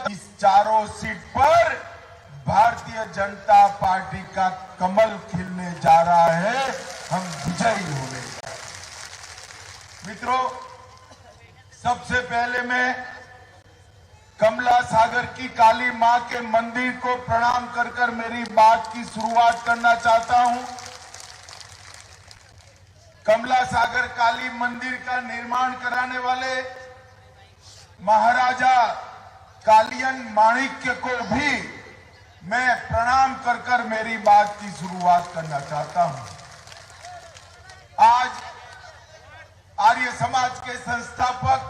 इस चारों सीट पर भारतीय जनता पार्टी का कमल खिलने जा रहा है, हम विजयी होने जा रहे हैं। मित्रों, सबसे पहले मैं कमला सागर की काली मां के मंदिर को प्रणाम कर कर मेरी बात की शुरुआत करना चाहता हूं। कमला सागर काली मंदिर का निर्माण कराने वाले महाराजा कालियन माणिक्य को भी मैं प्रणाम कर कर मेरी बात की शुरुआत करना चाहता हूं। आज आर्य समाज के संस्थापक,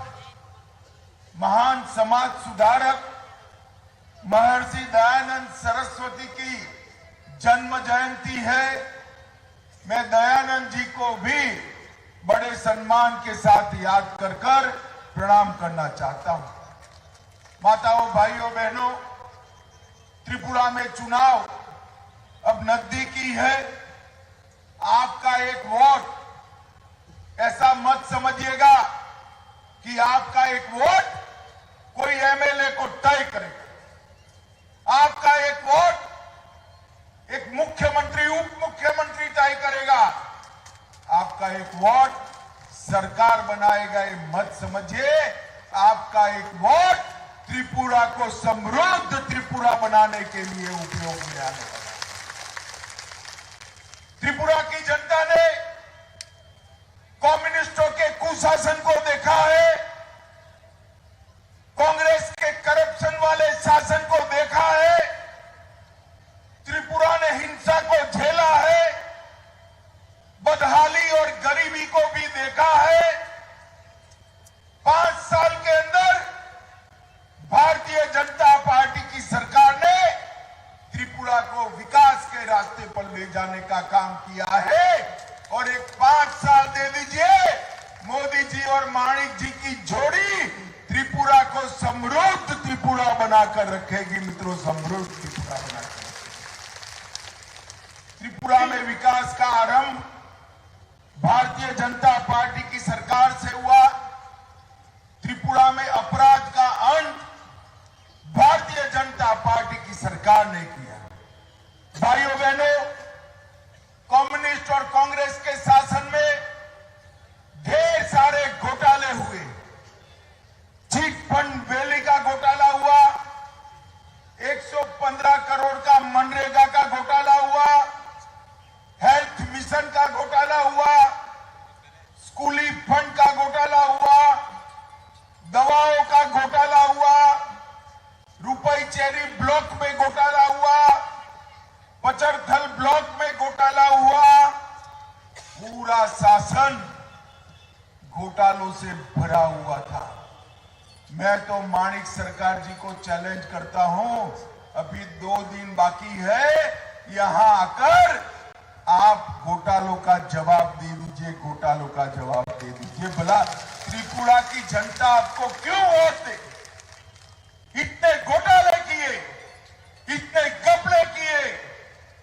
महान समाज सुधारक महर्षि दयानंद सरस्वती की जन्म जयंती है। मैं दयानंद जी को भी बड़े सम्मान के साथ याद कर कर प्रणाम करना चाहता हूं। माताओं, भाइयों, बहनों, त्रिपुरा में चुनाव अब नजदीकी है। आपका एक वोट ऐसा मत समझिएगा कि आपका एक वोट कोई एमएलए को तय करेगा। आपका एक वोट एक मुख्यमंत्री, उप मुख्यमंत्री तय करेगा। आपका एक वोट सरकार बनाएगा। ये मत समझिए, आपका एक वोट त्रिपुरा को समृद्ध त्रिपुरा बनाने के लिए उपयोग में आने वाला है। त्रिपुरा की जनता ने कम्युनिस्टों के कुशासन को देखा है, कांग्रेस के करप्शन वाले शासन को देखा है, त्रिपुरा ने हिंसा को झेला है, बदहाली और गरीबी को भी देखा है। 5 साल के अंदर भारतीय जनता पार्टी की सरकार ने त्रिपुरा को विकास के रास्ते पर ले जाने का काम किया है। और एक 5 साल दे दीजिए, मोदी जी और माणिक जी की जोड़ी त्रिपुरा को समृद्ध त्रिपुरा बनाकर रखेगी। मित्रों, समृद्ध त्रिपुरा बनाकर त्रिपुरा में विकास का आरंभ भारतीय जनता पार्टी की सरकार से हुआ। त्रिपुरा में अपराध का अंत भारतीय जनता पार्टी की सरकार ने किया। भाइयों बहनों, कम्युनिस्ट और कांग्रेस के शासन में ढेर सारे घोटाले हुए। चिट फंड वैली का घोटाला हुआ, 115 करोड़ का मनरेगा का घोटाला हुआ, हेल्थ मिशन का घोटाला हुआ, स्कूली फंड का घोटाला हुआ, दवाओं का घोटाला हुआ, रुपई चेरी ब्लॉक में घोटाला हुआ, पचरथल ब्लॉक में घोटाला हुआ। पूरा शासन घोटालों से भरा हुआ था। मैं तो माणिक सरकार जी को चैलेंज करता हूं, अभी 2 दिन बाकी है, यहां आकर आप घोटालों का जवाब दे दीजिए, घोटालों का जवाब दे दीजिए। भला त्रिपुरा की जनता आपको क्यों वोट दे? इतने घोटाले किए, इतने घपले किए,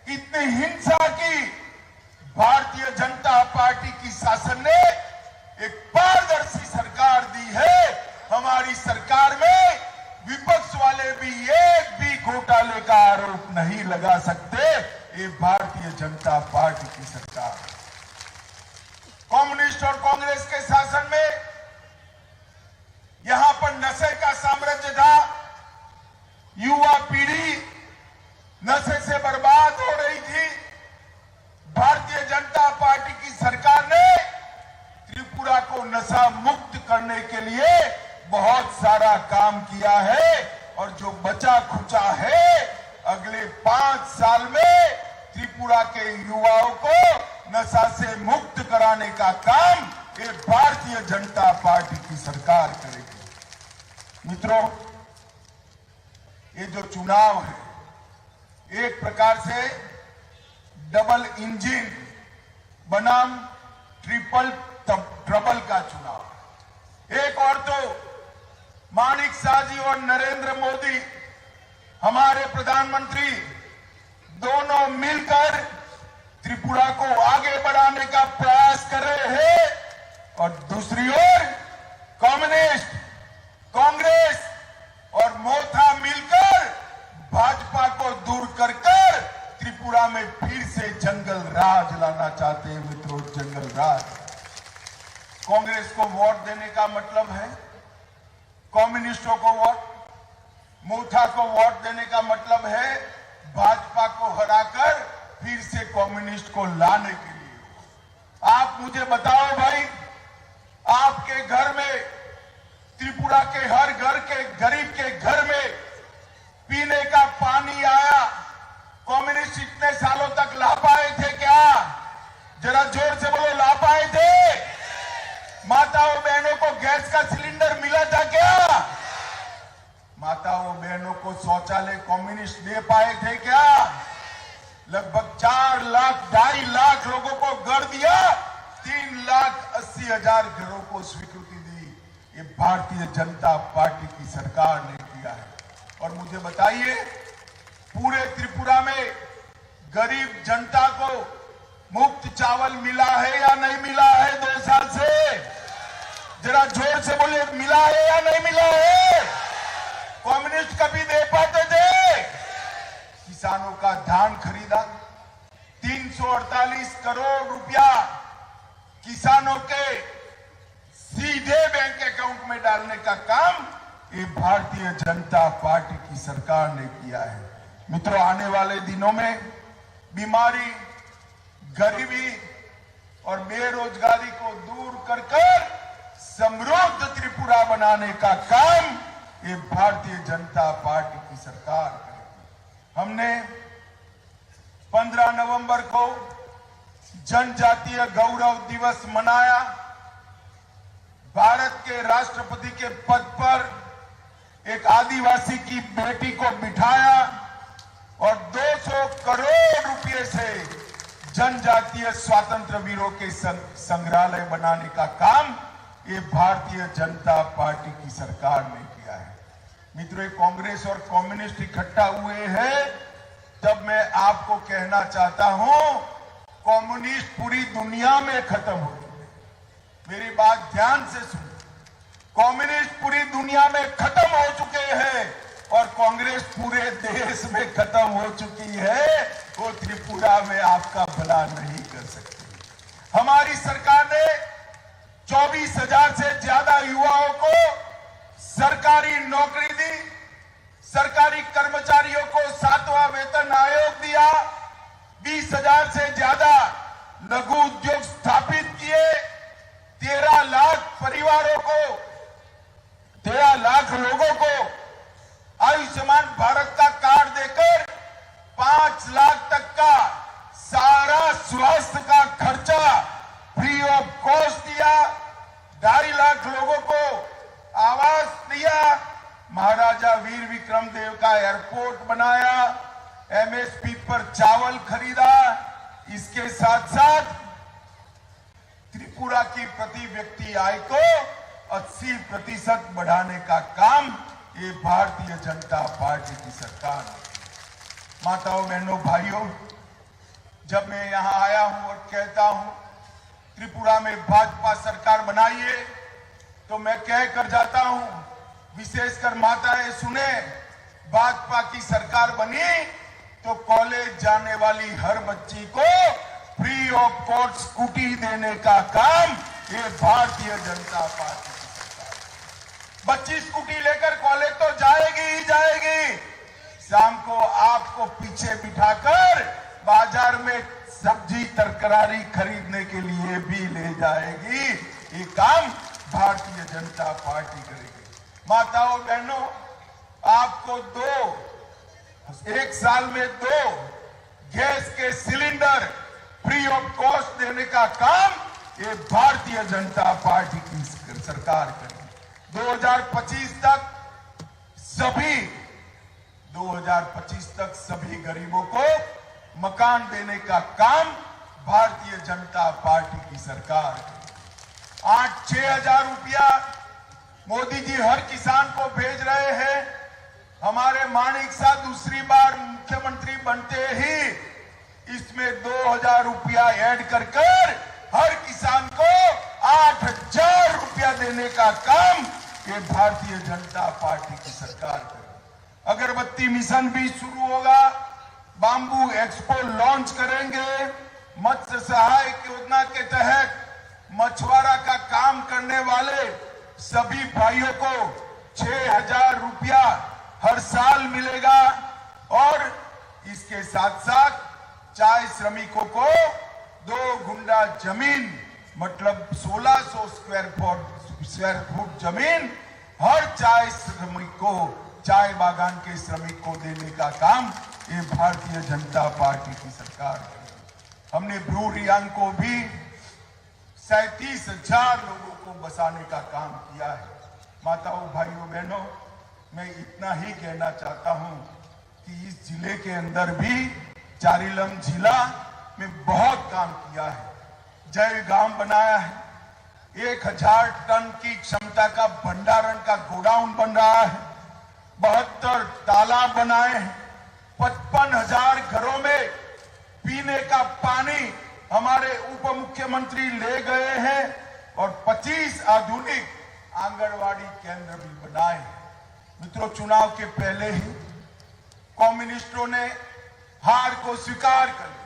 इतनी हिंसा की, भारतीय जनता पार्टी की शासन ने एक पारदर्शी सरकार दी है। हमारी सरकार में विपक्ष वाले भी एक भी घोटाले का आरोप नहीं लगा सकते। ये भारतीय जनता पार्टी की सरकार। कम्युनिस्ट और कांग्रेस के शासन में यहां पर नशे का साम्राज्य था। युवा पीढ़ी नशे से बर्बाद हो रही थी। भारतीय जनता पार्टी की सरकार ने त्रिपुरा को नशा मुक्त करने के लिए बहुत सारा काम किया है। और जो बचा खुचा है, अगले 5 साल में त्रिपुरा के युवाओं को नशा से मुक्त कराने का काम ये भारतीय जनता पार्टी की सरकार करेगी। मित्रों, ये जो चुनाव है, एक प्रकार से डबल इंजन बनाम ट्रिपल ट्रबल का चुनाव है। एक और तो माणिक शाह जी और नरेंद्र मोदी, हमारे प्रधानमंत्री, दोनों मिलकर त्रिपुरा को आगे बढ़ाने का प्रयास कर रहे हैं। और दूसरी ओर कम्युनिस्ट, कांग्रेस और मोथा कांग्रेस को वोट देने का मतलब है, कम्युनिस्टों को वोट, मूठा को वोट देने का मतलब है भाजपा को हराकर फिर से कम्युनिस्ट को लाने के लिए। आप मुझे बताओ भाई, आपके घर में, त्रिपुरा के हर घर के गरीब के घर में पीने का पानी आया, कम्युनिस्ट इतने सालों तक ला पाए थे क्या? जरा जोर से बोलो, ला पाए थे? माताओं बहनों को गैस का सिलेंडर मिला था क्या? माताओं बहनों को शौचालय कम्युनिस्ट दे पाए थे क्या? लगभग 4 लाख 2.5 लाख लोगों को घर दिया, 3,80,000 घरों को स्वीकृति दी। ये भारतीय जनता पार्टी की सरकार ने किया है। और मुझे बताइए, पूरे त्रिपुरा में गरीब जनता को मुफ्त चावल मिला है या नहीं मिला है 2 साल से? जरा जोर से बोले, मिला है या नहीं मिला है? कम्युनिस्ट कभी दे पाते थे? किसानों का धान खरीदा, 348 करोड़ रुपया किसानों के सीधे बैंक अकाउंट में डालने का काम ये भारतीय जनता पार्टी की सरकार ने किया है। मित्रों, आने वाले दिनों में बीमारी, गरीबी और बेरोजगारी को दूर कर समृद्ध त्रिपुरा बनाने का काम ये भारतीय जनता पार्टी की सरकार करेगी। हमने 15 नवंबर को जनजातीय गौरव दिवस मनाया। भारत के राष्ट्रपति के पद पर एक आदिवासी की बेटी को बिठाया और 200 करोड़ रुपए से जनजातीय स्वतंत्र वीरों के संग्रहालय बनाने का काम ये भारतीय जनता पार्टी की सरकार ने किया है। मित्रों, कांग्रेस और कम्युनिस्ट इकट्ठा हुए हैं, तब मैं आपको कहना चाहता हूं, कम्युनिस्ट पूरी दुनिया में खत्म हो गए। मेरी बात ध्यान से सुनो, कम्युनिस्ट पूरी दुनिया में खत्म हो चुके हैं और कांग्रेस पूरे देश में खत्म हो चुकी है। वो त्रिपुरा में आपका भला नहीं कर सकती। हमारी सरकार ने 24,000 से ज्यादा युवाओं को सरकारी नौकरी दी, सरकारी कर्मचारियों को 7वां वेतन आयोग दिया, 20,000 से ज्यादा लघु उद्योग स्थापित किए, 13 लाख परिवारों को, 13 लाख लोगों को आयुष्मान भारत का कार्ड देकर 5 लाख तक का सारा स्वास्थ्य का खर्चा फ्री ऑफ कॉस्ट दिया, 2.5 लाख लोगों को आवास दिया, महाराजा वीर विक्रम देव का एयरपोर्ट बनाया, एमएसपी पर चावल खरीदा। इसके साथ साथ त्रिपुरा की प्रति व्यक्ति आय को 80% बढ़ाने का काम ये भारतीय जनता पार्टी की सरकार ने। माताओं बहनों भाइयों, जब मैं यहां आया हूं और कहता हूं त्रिपुरा में भाजपा सरकार बनाइए, तो मैं कह कर जाता हूं, विशेषकर माताएं सुने, भाजपा की सरकार बनी तो कॉलेज जाने वाली हर बच्ची को फ्री ऑफ कॉस्ट स्कूटी देने का काम ये भारतीय जनता पार्टी की सरकार। बच्ची स्कूटी लेकर कॉलेज तो जाएगी ही जाएगी, शाम को आपको पीछे बिठाकर बाजार में सब्जी तरकारी खरीदने के लिए भी ले जाएगी। ये काम भारतीय जनता पार्टी करेगी। माताओं बहनों, आपको 1 साल में 2 गैस के सिलेंडर फ्री ऑफ कॉस्ट देने का काम ये भारतीय जनता पार्टी की सरकार करेगी। 2025 तक सभी गरीबों को मकान देने का काम भारतीय जनता पार्टी की सरकार करेगी। 8-6 हजार रुपया मोदी जी हर किसान को भेज रहे हैं। हमारे माणिक शाह दूसरी बार मुख्यमंत्री बनते ही इसमें 2,000 रुपया ऐड कर हर किसान को 8,000 रुपया देने का काम ये भारतीय जनता पार्टी की सरकार करेगी। अगरबत्ती मिशन भी शुरू होगा, बांबू एक्सपो लॉन्च करेंगे, मत्स्य सहायक योजना के तहत मछुआरा का काम करने वाले सभी भाइयों को 6,000 रुपया हर साल मिलेगा और इसके साथ साथ चाय श्रमिकों को 2 गुंडा जमीन मतलब 1600 स्क्वायर फुट जमीन हर चाय श्रमिक को, चाय बागान के श्रमिक को देने का काम ये भारतीय जनता पार्टी की सरकार करेगी। हमने ब्रू रियांग को भी 37,000 लोगों को बसाने का काम किया है। माताओं, भाइयों, बहनों, मैं इतना ही कहना चाहता हूं कि इस जिले के अंदर भी चारिलम जिला में बहुत काम किया है। जय गांव बनाया है, 1,000 टन की क्षमता का भंडारण का गोडाउन बन रहा है, 72 तालाब बनाए हैं, 55,000 घरों में पीने का पानी हमारे उप मुख्यमंत्री ले गए हैं और 25 आधुनिक आंगनवाड़ी केंद्र भी बनाए हैं। मित्रों, चुनाव के पहले ही कम्युनिस्टों ने हार को स्वीकार कर लिया।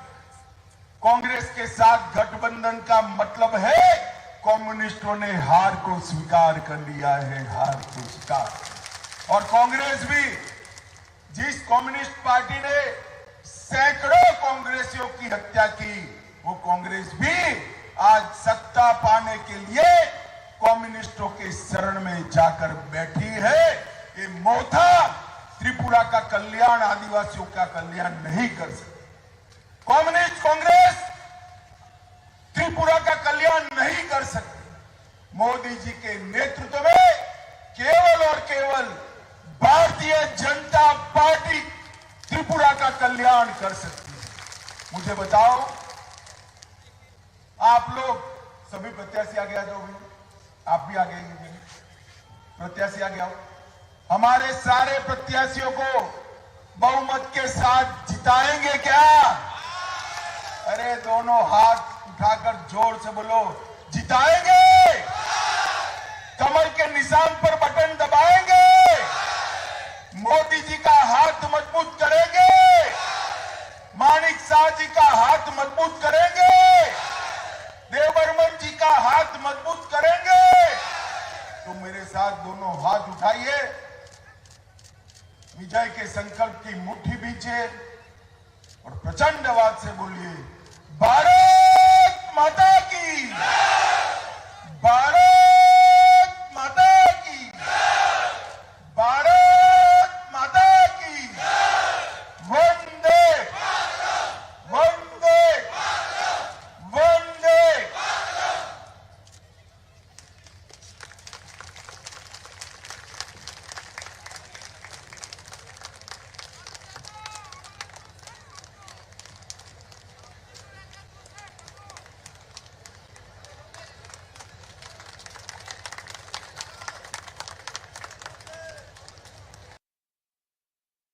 कांग्रेस के साथ गठबंधन का मतलब है कम्युनिस्टों ने हार को स्वीकार कर लिया है, हार को स्वीकार। और कांग्रेस भी, जिस कम्युनिस्ट पार्टी ने सैकड़ों कांग्रेसियों की हत्या की, वो कांग्रेस भी आज सत्ता पाने के लिए कम्युनिस्टों के शरण में जाकर बैठी है। ये मोथा त्रिपुरा का कल्याण, आदिवासियों का कल्याण नहीं कर सकती। कम्युनिस्ट कांग्रेस त्रिपुरा का कल्याण नहीं कर सकती। मोदी जी के नेतृत्व में केवल और केवल भारतीय जनता पार्टी त्रिपुरा का कल्याण कर सकती है। मुझे बताओ, आप लोग सभी प्रत्याशी आगे आ जाओ, आप भी आगे प्रत्याशी आगे आओ। हमारे सारे प्रत्याशियों को बहुमत के साथ जिताएंगे क्या? अरे दोनों हाथ उठाकर जोर से बोलो, जिताएंगे। कमल के निशान पर बटन दबाएंगे, मोदी जी का हाथ मजबूत करेंगे, माणिक शाह जी का हाथ मजबूत करेंगे, देवबर्मन जी का हाथ मजबूत करेंगे। तो मेरे साथ दोनों हाथ उठाइए, विजय के संकल्प की मुट्ठी बींचे और प्रचंड आवाज से बोलिए, भारत माता की, भारत